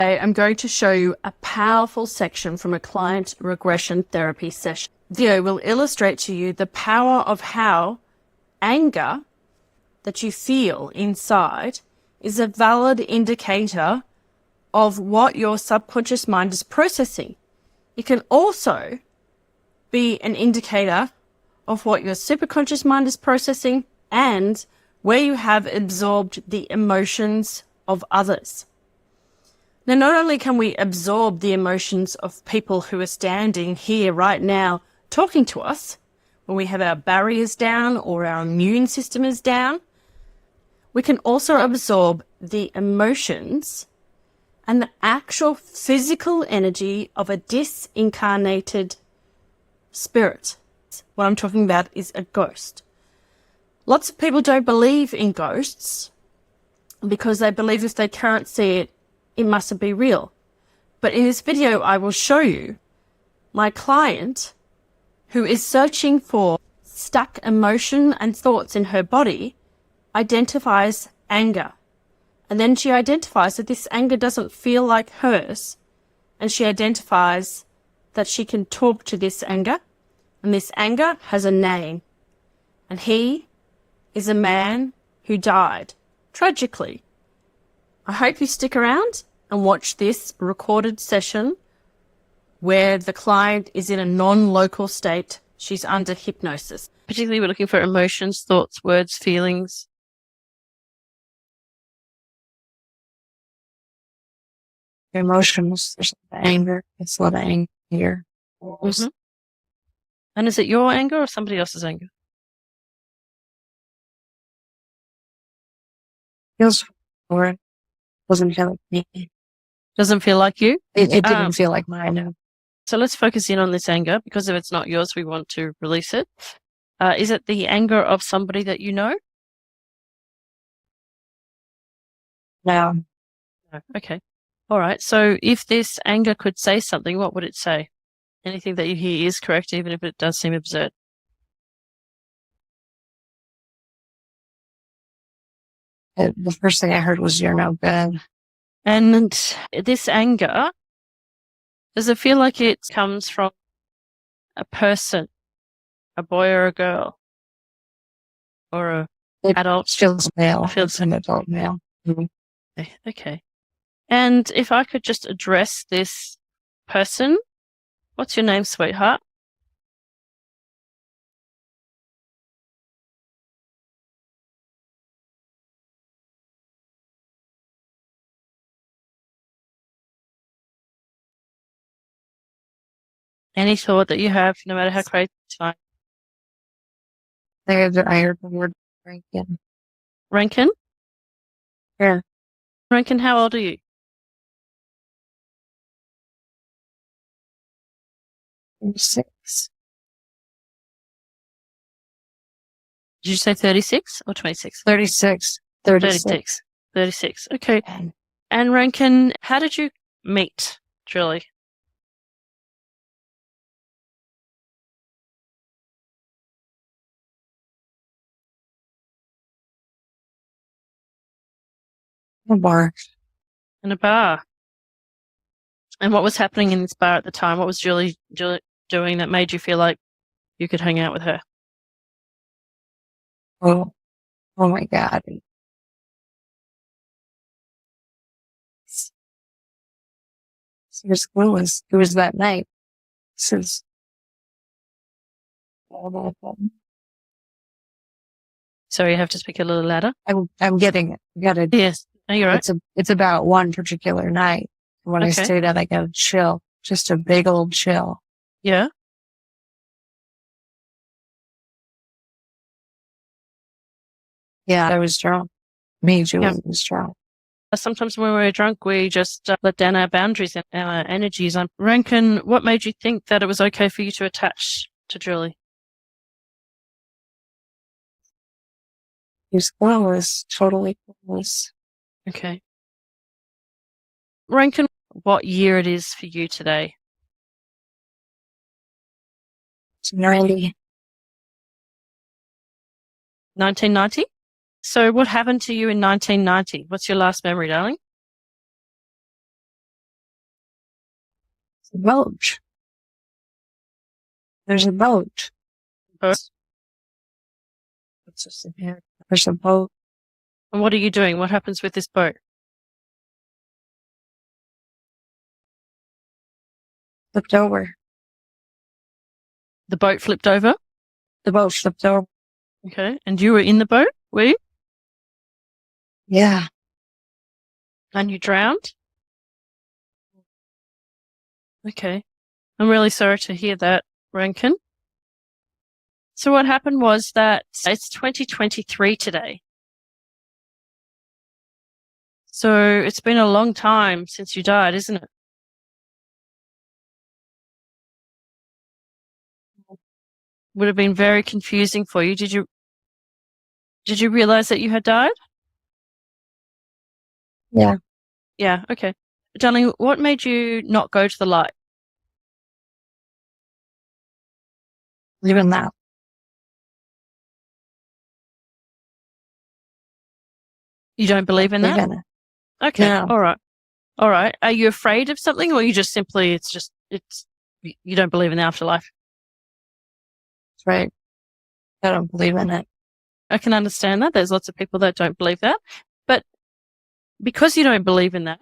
I'm going to show you a powerful section from a client regression therapy session. The video will illustrate to you the power of how anger that you feel inside is a valid indicator of what your subconscious mind is processing. It can also be an indicator of what your superconscious mind is processing and where you have absorbed the emotions of others. Now, not only can we absorb the emotions of people who are standing here right now talking to us, when we have our barriers down or our immune system is down, we can also absorb the emotions and the actual physical energy of a disincarnated spirit. What I'm talking about is a ghost. Lots of people don't believe in ghosts because they believe if they can't see it, it mustn't be real. But in this video, I will show you my client who is searching for stuck emotion and thoughts in her body identifies anger. And then she identifies that this anger doesn't feel like hers. And she identifies that she can talk to this anger. And this anger has a name. And he is a man who died tragically. I hope you stick around and watch this recorded session where the client is in a non-local state. She's under hypnosis. Particularly, we're looking for emotions, thoughts, words, feelings. Emotions, there's a lot of anger. It's a lot of anger. Mm-hmm. And is it your anger or somebody else's anger? Feels for it. Doesn't feel like me. Doesn't feel like you? It didn't feel like mine. No. So let's focus in on this anger, because if it's not yours, we want to release it. Is it the anger of somebody that you know? No. No. Okay. All right. So if this anger could say something, what would it say? Anything that you hear is correct, even if it does seem absurd. The first thing I heard was, "You're no good." And this anger, does it feel like it comes from a person, a boy or a girl, or a It adult? feels male. Feels It's an adult male. Mm-hmm. Okay. And if I could just address this person, what's your name, sweetheart? Any thought that you have, no matter how crazy, it's fine. I heard the word Rankin. Rankin? Yeah. Rankin, how old are you? 36. Did you say 36 or 26? 36. 36. 36. Okay. And Rankin, how did you meet Julie? A bar. In a bar. And what was happening in this bar at the time? What was Julie doing that made you feel like you could hang out with her? Oh my God. It was that night. Since Sorry, you have to speak a little louder. I'm getting it. You gotta, Yes. No, you're right. it's about one particular night. When I Okay. stayed at, I got a chill. Just a big old chill. Yeah. Yeah, I was drunk. Julie was drunk. Sometimes when we're drunk, we just let down our boundaries and our energies. Rankin, what made you think that it was okay for you to attach to Julie? He was clueless, totally clueless. Okay. Rankin, what year it is for you today? It's 90. 1990? So what happened to you in 1990? What's your last memory, darling? A boat. There's a boat. Boat? It's just in here. There's a boat. And what are you doing? What happens with this boat? Flipped over. The boat flipped over? The boat flipped over. Okay. And you were in the boat, were you? Yeah. And you drowned? Okay. I'm really sorry to hear that, Rankin. So what happened was that it's 2023 today. So it's been a long time since you died, isn't it? Would have been very confusing for you. Did you realize that you had died? Yeah. Yeah, okay. Darling, what made you not go to the light? Even that. You don't believe in that? Believe in it. Okay, No. all right. All right. Are you afraid of something, or you just simply, you don't believe in the afterlife? That's right. I don't believe in it. I can understand that. There's lots of people that don't believe that. But because you don't believe in that,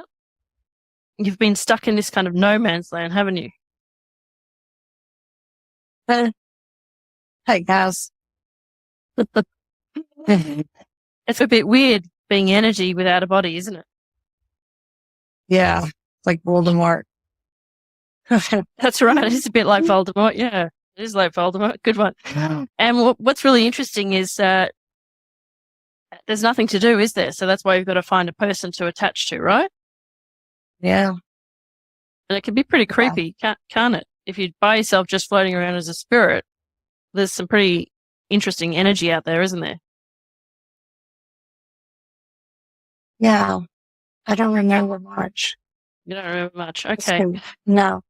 you've been stuck in this kind of no man's land, haven't you? Hey, guys. It's a bit weird being energy without a body, isn't it? Yeah. It's like Voldemort. That's right. It's a bit like Voldemort. Yeah, it is like Voldemort. Good one. And what's really interesting is that there's nothing to do, is there? So that's why you've got to find a person to attach to, right? Yeah. And it can be pretty creepy, can't it? If you're by yourself just floating around as a spirit, there's some pretty interesting energy out there, isn't there? Yeah. I don't remember much. You don't remember much. Okay. No.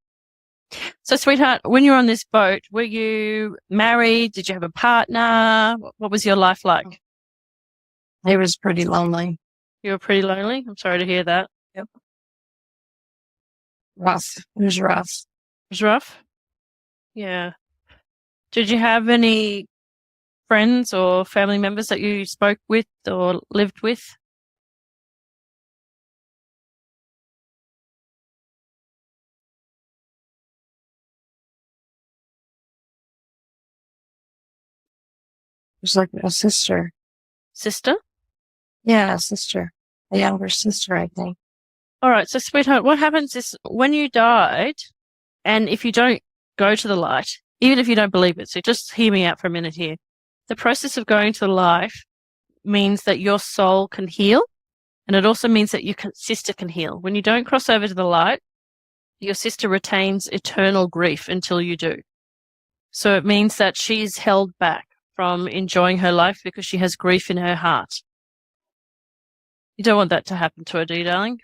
So, sweetheart, when you were on this boat, were you married? Did you have a partner? What was your life like? It was pretty lonely. You were pretty lonely? I'm sorry to hear that. Yep. Rough. It was rough. It was rough? Yeah. Did you have any friends or family members that you spoke with or lived with? It was like a sister. Sister? Yeah, a sister. A younger sister, I think. All right. So, sweetheart, what happens is when you died, and if you don't go to the light, even if you don't believe it, so just hear me out for a minute here. The process of going to the light means that your soul can heal, and it also means that your sister can heal. When you don't cross over to the light, your sister retains eternal grief until you do. So it means that she's held back from enjoying her life because she has grief in her heart. You don't want that to happen to her, do you, darling?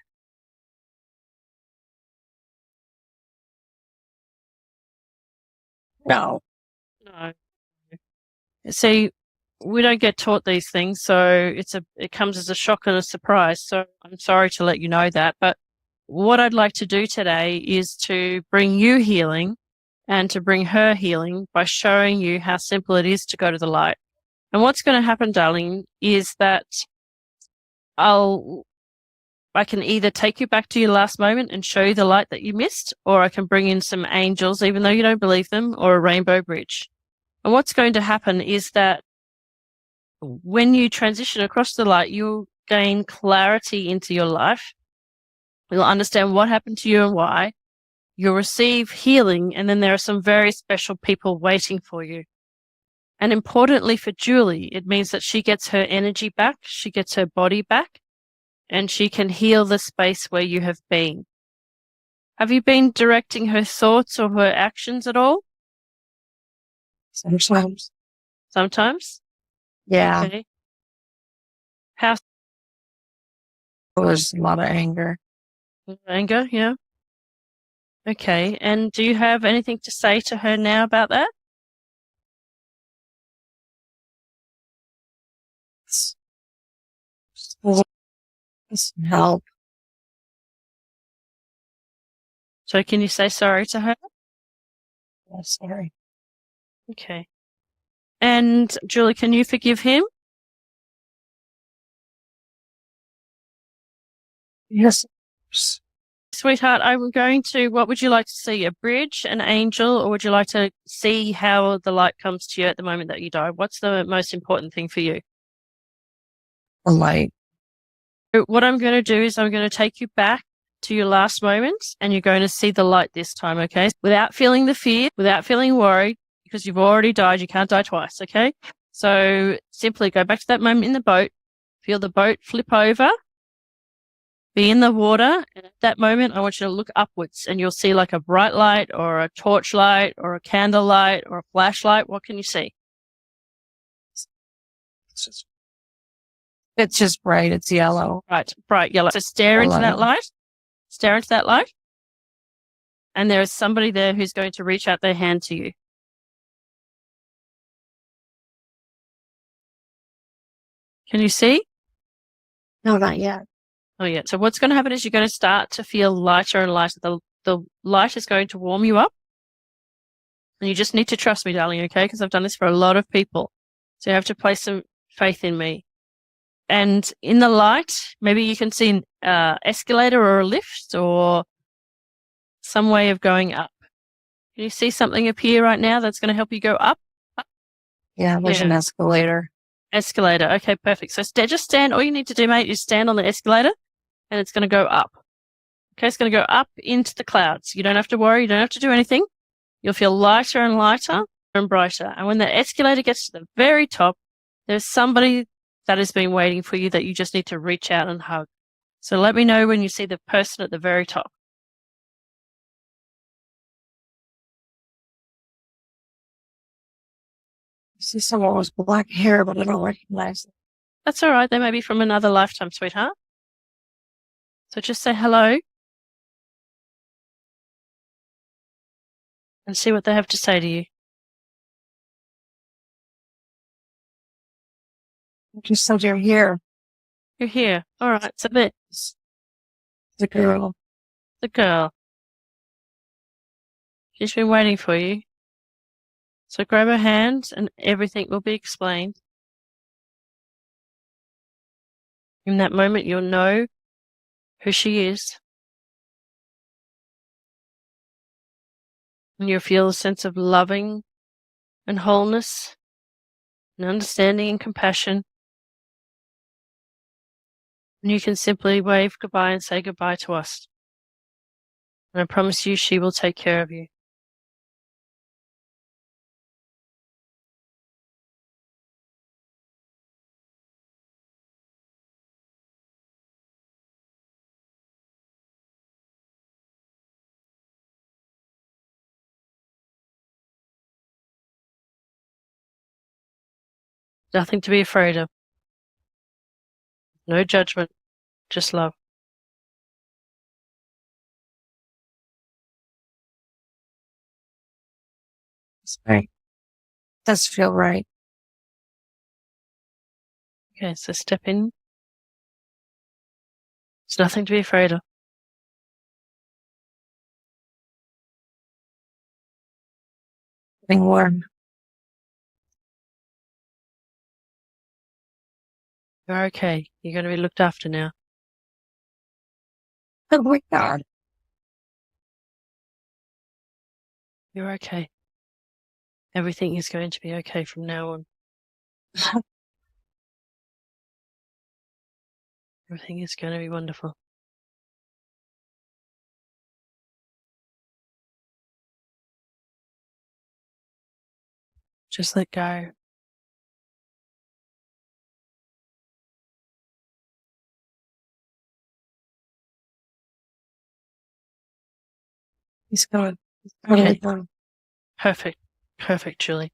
No. No. See, we don't get taught these things, so it comes as a shock and a surprise. So I'm sorry to let you know that. But what I'd like to do today is to bring you healing and to bring her healing by showing you how simple it is to go to the light. And what's going to happen, darling, is that I can either take you back to your last moment and show you the light that you missed, or I can bring in some angels, even though you don't believe them, or a rainbow bridge. And what's going to happen is that when you transition across the light, you'll gain clarity into your life. You'll understand what happened to you and why. You'll receive healing, and then there are some very special people waiting for you. And importantly for Julie, it means that she gets her energy back, she gets her body back, and she can heal the space where you have been. Have you been directing her thoughts or her actions at all? Sometimes. Sometimes? Yeah. Okay. How? There was a lot of anger. Anger, yeah. Okay. And do you have anything to say to her now about that? Some help. So can you say sorry to her? Yeah, sorry. Okay. And Julie, can you forgive him? Yes. Sweetheart, I'm going to, what would you like to see? A bridge, an angel, or would you like to see how the light comes to you at the moment that you die? What's the most important thing for you? The light. What I'm going to do is I'm going to take you back to your last moments and you're going to see the light this time, okay? Without feeling the fear, without feeling worried, because you've already died. You can't die twice, okay? So simply go back to that moment in the boat, feel the boat flip over, be in the water, and at that moment, I want you to look upwards and you'll see like a bright light or a torch light or a candle light or a flashlight. What can you see? It's just bright. It's yellow. Right, bright yellow. So stare into that light. Stare into that light. And there is somebody there who's going to reach out their hand to you. Can you see? No, not yet. Oh, yeah. So what's going to happen is you're going to start to feel lighter and lighter. The light is going to warm you up. And you just need to trust me, darling, okay? Because I've done this for a lot of people. So you have to place some faith in me. And in the light, maybe you can see an escalator or a lift or some way of going up. Can you see something appear right now that's going to help you go up? Yeah, there's an escalator. Escalator. Okay, perfect. So just stand. All you need to do, mate, is stand on the escalator and it's going to go up. Okay, it's going to go up into the clouds. You don't have to worry. You don't have to do anything. You'll feel lighter and lighter and brighter. And when the escalator gets to the very top, there's somebody that has been waiting for you that you just need to reach out and hug. So let me know when you see the person at the very top. I see someone with black hair, but I don't recognize it. That's all right. They may be from another lifetime, sweetheart. So just say hello and see what they have to say to you. Just said you're here. You're here. All right. So this, The girl. the girl. She's been waiting for you. So grab her hand and everything will be explained. In that moment, you'll know who she is. And you'll feel a sense of loving and wholeness and understanding and compassion. And you can simply wave goodbye and say goodbye to us. And I promise you, she will take care of you. Nothing to be afraid of. No judgment, just love. That's right. Does feel right. Okay, so step in. There's nothing to be afraid of. Getting warm. You're okay. You're going to be looked after now. Oh my God. You're okay. Everything is going to be okay from now on. Everything is going to be wonderful. Just let go. He's gone. Okay. Gone. Perfect. Perfect, Julie.